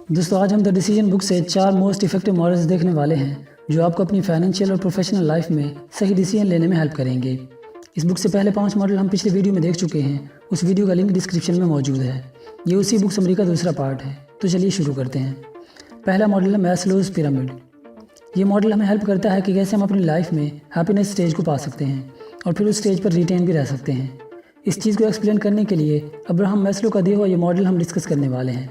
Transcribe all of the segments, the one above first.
دوستو آج ہم دا ڈیسیجن بک سے 4 موسٹ افیکٹو ماڈلز دیکھنے والے ہیں جو آپ کو اپنی فائنینشیل اور پروفیشنل لائف میں صحیح ڈیسیجن لینے میں ہیلپ کریں گے۔ اس بک سے پہلے 5 ماڈل ہم پچھلے ویڈیو میں دیکھ چکے ہیں، اس ویڈیو کا لنک ڈسکرپشن میں موجود ہے۔ یہ اسی بک سمری کا دوسرا پارٹ ہے، تو چلیے شروع کرتے ہیں۔ پہلا ماڈل ہے میسلوز پیرامڈ۔ یہ ماڈل ہمیں ہیلپ کرتا ہے کہ کیسے ہم اپنی لائف میں ہیپینس اسٹیج کو پا سکتے ہیں اور پھر اس اسٹیج پر ریٹین بھی رہ سکتے ہیں۔ اس چیز کو ایکسپلین کرنے کے لیے ابراہم میسلو کا دیا ہوا یہ ماڈل ہم ڈسکس کرنے والے ہیں۔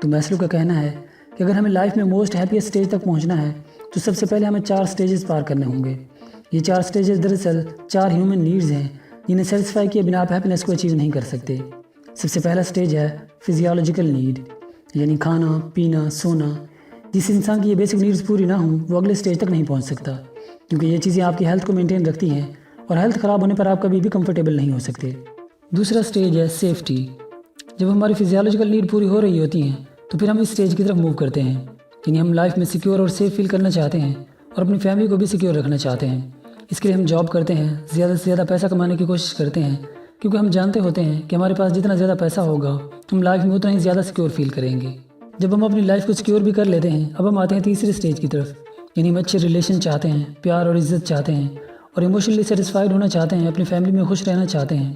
تو میسلو کا کہنا ہے کہ اگر ہمیں لائف میں موسٹ ہیپیسٹ اسٹیج تک پہنچنا ہے تو سب سے پہلے ہمیں 4 اسٹیجز پار کرنے ہوں گے۔ یہ 4 اسٹیجز دراصل 4 ہیومن نیڈز ہیں جنہیں سیٹسفائی کیے بنا آپ ہیپینس کو اچیو نہیں کر سکتے۔ سب سے پہلا اسٹیج ہے فزیولوجیکل نیڈ، یعنی کھانا، پینا، سونا۔ جس انسان کی یہ بیسک نیڈز پوری نہ ہوں وہ اگلے اسٹیج تک نہیں پہنچ سکتا، کیونکہ یہ چیزیں آپ کی ہیلتھ کو مینٹین رکھتی ہیں اور ہیلتھ خراب ہونے پر آپ کبھی بھی کمفرٹیبل نہیں ہو سکتے۔ دوسرا اسٹیج ہے سیفٹی۔ جب ہماری فزیولوجیکل نیڈ پوری ہو رہی ہوتی ہیں تو پھر ہم اس اسٹیج کی طرف موو کرتے ہیں، یعنی ہم لائف میں سیکیور اور سیف فیل کرنا چاہتے ہیں اور اپنی فیملی کو بھی سیکیور رکھنا چاہتے ہیں۔ اس کے لیے ہم جاب کرتے ہیں، زیادہ سے زیادہ پیسہ کمانے کی کوشش کرتے ہیں، کیونکہ ہم جانتے ہوتے ہیں کہ ہمارے پاس جتنا زیادہ پیسہ ہوگا ہم لائف میں اتنا ہی زیادہ سیکیور فیل کریں گے۔ جب ہم اپنی لائف کو سیکیور بھی کر لیتے ہیں، اب ہم آتے ہیں تیسرے اسٹیج کی طرف، یعنی ہم اچھے ریلیشن چاہتے ہیں، پیار اور عزت چاہتے ہیں اور ایموشنلی سیٹسفائیڈ ہونا چاہتے ہیں، اپنی فیملی میں خوش رہنا چاہتے ہیں۔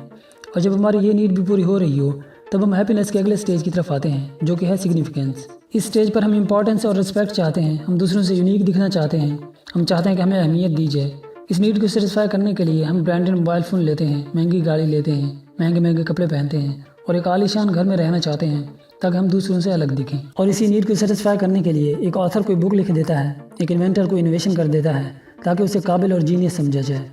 اور جب ہماری یہ نیڈ بھی پوری ہو رہی ہو تب ہم ہیپینس کے اگلے اسٹیج کی طرف آتے ہیں، جو کہ ہے سگنیفیکینس۔ اس اسٹیج پر ہم امپورٹنس اور رسپیکٹ چاہتے ہیں، ہم دوسروں سے یونیک دکھنا چاہتے ہیں، ہم چاہتے ہیں کہ ہمیں اہمیت دی جائے۔ اس نیڈ کو سیٹسفائی کرنے کے لیے ہم برانڈڈ موبائل فون لیتے ہیں، مہنگی گاڑی لیتے ہیں، مہنگے کپڑے پہنتے ہیں اور ایک عالیشان گھر میں رہنا چاہتے ہیں تاکہ ہم دوسروں سے الگ دکھیں۔ اور اسی نیڈ کو سیٹسفائی کرنے کے لیے ایک آتھر کوئی بک لکھ دیتا ہے، ایک انوینٹر کو انویشن کر دیتا ہے تاکہ اسے قابل اور جینیس سمجھا جائے۔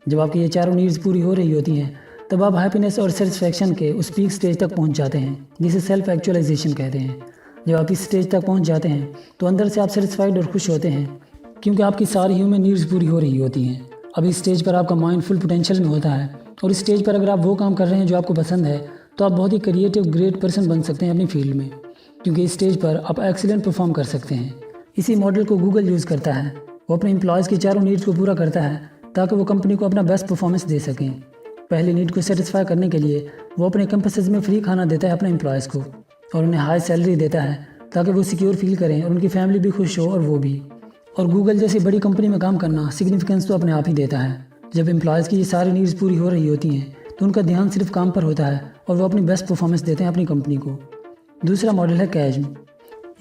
جب آپ کی یہ چاروں نیڈز پوری ہو رہی ہوتی ہیں تب آپ ہیپینس اور سیٹسفیکشن کے اس پیک سٹیج تک پہنچ جاتے ہیں جسے سیلف ایکچوائلائزیشن کہتے ہیں۔ جب آپ اس سٹیج تک پہنچ جاتے ہیں تو اندر سے آپ سیٹسفائیڈ اور خوش ہوتے ہیں، کیونکہ آپ کی ساری ہیومن نیڈز پوری ہو رہی ہوتی ہیں۔ اب اس سٹیج پر آپ کا مائنڈ فل پوٹینشیل میں ہوتا ہے اور اس سٹیج پر اگر آپ وہ کام کر رہے ہیں جو آپ کو پسند ہے تو آپ بہت ہی کریٹیو گریٹ پرسن بن سکتے ہیں اپنی فیلڈ میں، کیونکہ اس سٹیج پر آپ ایکسیلنٹ پرفارم کر سکتے ہیں۔ اسی ماڈل کو گوگل یوز کرتا ہے، وہ اپنے امپلائیز کی چاروں نیڈز کو پورا کرتا ہے تاکہ وہ کمپنی کو اپنا بیسٹ پرفارمنس دے سکیں۔ پہلی نیڈ کو سیٹسفائی کرنے کے لیے وہ اپنے کیمپسز میں فری کھانا دیتا ہے اپنے امپلائیز کو اور انہیں ہائی سیلری دیتا ہے تاکہ وہ سیکیور فیل کریں اور ان کی فیملی بھی خوش ہو اور وہ بھی۔ اور گوگل جیسی بڑی کمپنی میں کام کرنا سگنیفیکینس تو اپنے آپ ہی دیتا ہے۔ جب امپلائیز کی یہ ساری نیڈز پوری ہو رہی ہوتی ہیں تو ان کا دھیان صرف کام پر ہوتا ہے اور وہ اپنی بیسٹ پرفارمنس دیتے ہیں اپنی کمپنی کو۔ دوسرا ماڈل ہے کیجم۔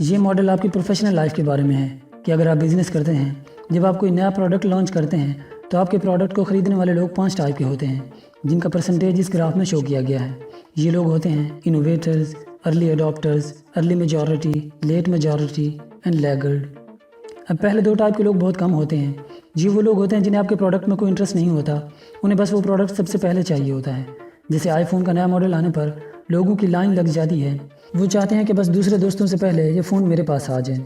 یہ ماڈل آپ کی پروفیشنل لائف کے بارے میں ہے کہ اگر آپ بزنس کرتے ہیں، جب آپ کوئی نیا پروڈکٹ لانچ کرتے ہیں تو آپ کے پروڈکٹ کو خریدنے والے لوگ 5 ٹائپ کے ہوتے ہیں جن کا پرسنٹیج اس گراف میں شو کیا گیا ہے۔ یہ لوگ ہوتے ہیں innovators, early adopters, early majority, late majority and laggards. اب پہلے 2 ٹائپ کے لوگ بہت کم ہوتے ہیں۔ یہ وہ لوگ ہوتے ہیں جنہیں آپ کے پروڈکٹ میں کوئی انٹرسٹ نہیں ہوتا، انہیں بس وہ پروڈکٹ سب سے پہلے چاہیے ہوتا ہے۔ جیسے آئی فون کا نیا ماڈل آنے پر لوگوں کی لائن لگ جاتی ہے، وہ چاہتے ہیں کہ بس دوسرے دوستوں سے پہلے یہ فون میرے پاس آ جائے۔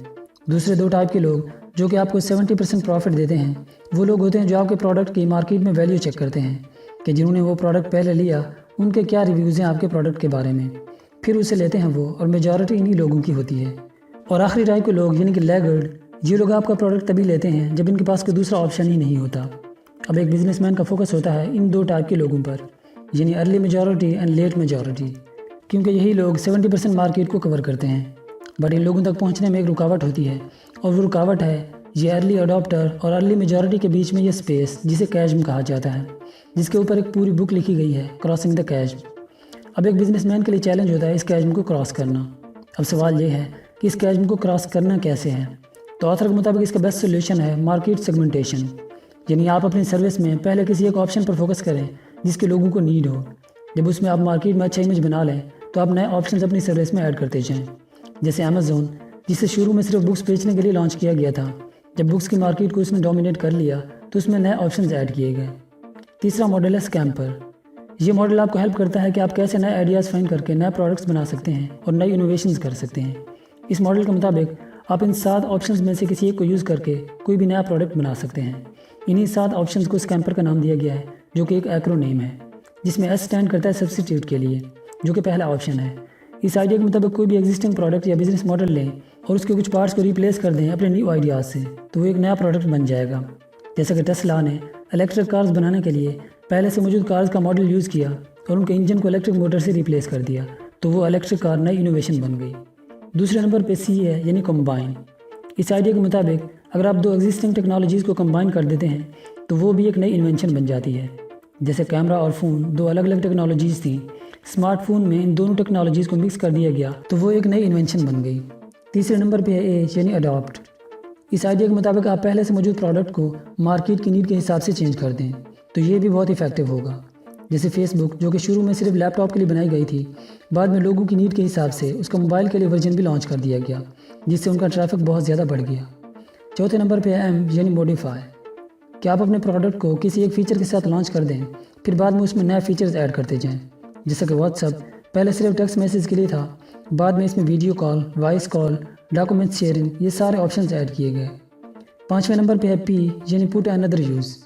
دوسرے 2 ٹائپ کے لوگ جو کہ آپ کو 70% پروفٹ دیتے ہیں، وہ لوگ ہوتے ہیں جو آپ کے پروڈکٹ کی مارکیٹ میں ویلیو چیک کرتے ہیں کہ جنہوں نے وہ پروڈکٹ پہلے لیا ان کے کیا ریویوز ہیں آپ کے پروڈکٹ کے بارے میں، پھر اسے لیتے ہیں وہ، اور میجورٹی انہی لوگوں کی ہوتی ہے۔ اور آخری ٹائپ کے لوگ یعنی کہ لیگرڈ، یہ لوگ آپ کا پروڈکٹ تبھی لیتے ہیں جب ان کے پاس کوئی دوسرا آپشن ہی نہیں ہوتا۔ اب ایک بزنس مین کا فوکس ہوتا ہے ان 2 ٹائپ کے لوگوں پر، یعنی early majority and let majority, کیونکہ یہی لوگ 70% مارکیٹ کو کور کرتے ہیں۔ بٹ ان لوگوں تک پہنچنے میں ایک رکاوٹ ہوتی ہے اور وہ رکاوٹ ہے یہ ارلی اڈاپٹر اور ارلی میجورٹی کے بیچ میں یہ اسپیس جسے کیجم کہا جاتا ہے، جس کے اوپر ایک پوری بک لکھی گئی ہے، کراسنگ دا کیجم۔ اب ایک بزنس مین کے لیے چیلنج ہوتا ہے اس کیجم کو کراس کرنا۔ اب سوال یہ ہے کہ اس کیجم کو کراس کرنا کیسے ہے؟ تو آتھر کے مطابق اس کا بیسٹ سولوشن ہے مارکیٹ سیگمنٹیشن، یعنی آپ اپنی سروس میں پہلے کسی ایک آپشن پر فوکس کریں جس کے لوگوں کو نیڈ ہو۔ جب اس میں آپ مارکیٹ میں اچھا امیج بنا لیں تو آپ نئے آپشنز اپنی سروس میں ایڈ کرتے جائیں، جیسے امیزون جسے شروع میں صرف بکس بیچنے کے لیے لانچ کیا گیا تھا، جب بکس کی مارکیٹ کو اس نے ڈومینیٹ کر لیا تو اس میں نئے آپشنز ایڈ کیے گئے۔ تیسرا ماڈل ہے اسکیمپر۔ یہ ماڈل آپ کو ہیلپ کرتا ہے کہ آپ کیسے نئے آئیڈیاز فائنڈ کر کے نئے پروڈکٹس بنا سکتے ہیں اور نئی انوویشنز کر سکتے ہیں۔ اس ماڈل کے مطابق آپ ان 7 آپشنز میں سے کسی ایک کو یوز کر کے کوئی بھی نیا پروڈکٹ بنا سکتے ہیں۔ انہی 7 آپشنز کو اسکیمپر کا نام دیا گیا ہے، جو کہ ایک ایکرو نیم ہے جس میں ایس اسٹینڈ کرتا ہے سبسٹیٹیوٹ کے لیے، جو کہ پہلا آپشن ہے۔ اس آئیڈیا کے مطابق کوئی بھی ایگزسٹنگ پروڈکٹ یا بزنس ماڈل لیں اور اس کے کچھ پارٹس کو ریپلیس کر دیں اپنے نیو آئیڈیاز سے تو وہ ایک نیا پروڈکٹ بن جائے گا۔ جیسا کہ ٹیسلا نے الیکٹرک کارز بنانے کے لیے پہلے سے موجود کارز کا ماڈل یوز کیا اور ان کے انجن کو الیکٹرک موٹر سے ریپلیس کر دیا تو وہ الیکٹرک کار نئی انوویشن بن گئی۔ دوسرے نمبر پہ سی ہے یعنی کمبائن۔ اس آئیڈیا کے مطابق اگر آپ دو ایگزسٹنگ ٹیکنالوجیز کو کمبائن کر دیتے ہیں تو وہ بھی ایک نئی انوینشن بن جاتی ہے۔ جیسے کیمرہ اور فون دو الگ الگ ٹیکنالوجیز تھیں، اسمارٹ فون میں ان دونوں ٹیکنالوجیز کو مکس کر دیا گیا تو وہ ایک نئی انوینشن بن گئی۔ تیسرے نمبر پہ ہے ایج یعنی اڈاپٹ۔ اس آئیڈیا کے مطابق آپ پہلے سے موجود پروڈکٹ کو مارکیٹ کی نیڈ کے حساب سے چینج کر دیں تو یہ بھی بہت افیکٹو ہوگا۔ جیسے فیس بک جو کہ شروع میں صرف لیپ ٹاپ کے لیے بنائی گئی تھی، بعد میں لوگوں کی نیڈ کے حساب سے اس کا موبائل کے لیے ورژن بھی لانچ کر دیا گیا، جس سے ان کا ٹریفک بہت زیادہ بڑھ گیا۔ چوتھے نمبر پہ ہے ایم یعنی موڈیفائی۔ کہ آپ اپنے پروڈکٹ کو کسی ایک فیچر کے ساتھ لانچ کر دیں، پھر بعد میں اس میں نئے فیچرز ایڈ کرتے جائیں۔ جیسا کہ واٹس ایپ پہلے صرف ٹیکسٹ میسیج کے لیے تھا، بعد میں اس میں video call, voice call, documents sharing, یہ سارے آپشنز ایڈ کیے گئے۔ پانچویں نمبر پہ ہے پی یعنی پٹ انادر یوز،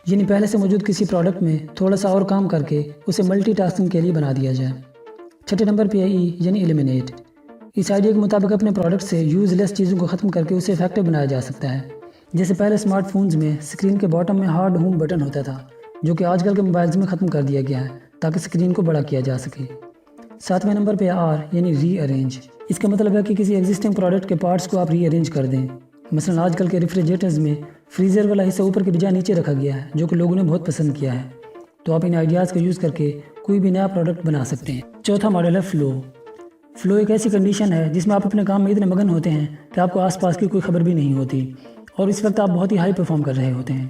یعنی پہلے سے موجود کسی پروڈکٹ میں تھوڑا سا اور کام کر کے اسے ملٹی ٹاسکنگ کے لیے بنا دیا جائے۔ چھٹے نمبر پہ ہے ای یعنی ایلیمینیٹ۔ اس آئیڈیا کے مطابق اپنے پروڈکٹ سے یوز لیس چیزوں کو ختم کر کے اسے افیکٹو بنایا جا سکتا ہے۔ جیسے پہلے اسمارٹ فونز میں اسکرین کے باٹم میں ہارڈ ہوم بٹن ہوتا تھا، جو کہ آج کل کے موبائلز میں ختم کر دیا گیا ہے تاکہ اسکرین کو بڑا کیا جا سکے۔ ساتویں نمبر پہ آر یعنی ری ارینج۔ اس کا مطلب ہے کہ کسی ایگزسٹنگ پروڈکٹ کے پارٹس کو آپ ری ارینج کر دیں۔ مثلا آج کل کے ریفریجریٹرز میں فریزر والا حصہ اوپر کے بجائے نیچے رکھا گیا ہے، جو کہ لوگوں نے بہت پسند کیا ہے۔ تو آپ ان آئیڈیاز کا یوز کر کے کوئی بھی نیا پروڈکٹ بنا سکتے ہیں۔ چوتھا ماڈل ہے فلو۔ فلو ایک ایسی کنڈیشن ہے جس میں آپ اپنے کام میں اتنے مگن ہوتے ہیں کہ آپ کو آس پاس کی کوئی خبر بھی نہیں ہوتی، اور اس وقت آپ بہت ہی ہائی پرفارم کر رہے ہوتے ہیں۔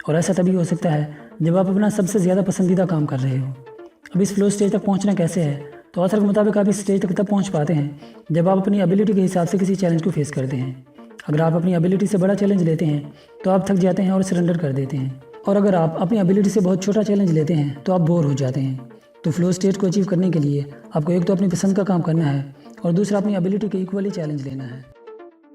اور ایسا تبھی ہو سکتا ہے جب آپ اپنا سب سے زیادہ پسندیدہ کام کر رہے ہو۔ اب اس فلو سٹیج تک پہنچنا کیسے ہے؟ تو آثر کے مطابق آپ اس سٹیج تک تب پہنچ پاتے ہیں جب آپ اپنی ایبیلٹی کے حساب سے کسی چیلنج کو فیس کرتے ہیں۔ اگر آپ اپنی ایبیلٹی سے بڑا چیلنج لیتے ہیں تو آپ تھک جاتے ہیں اور سرنڈر کر دیتے ہیں، اور اگر آپ اپنی ایبیلٹی سے بہت چھوٹا چیلنج لیتے ہیں تو آپ بور ہو جاتے ہیں۔ تو فلو سٹیج کو اچیو کرنے کے لیے آپ کو ایک تو اپنی پسند کا کام کرنا ہے، اور دوسرا اپنی ایبیلٹی کے ایکولی چیلنج لینا ہے۔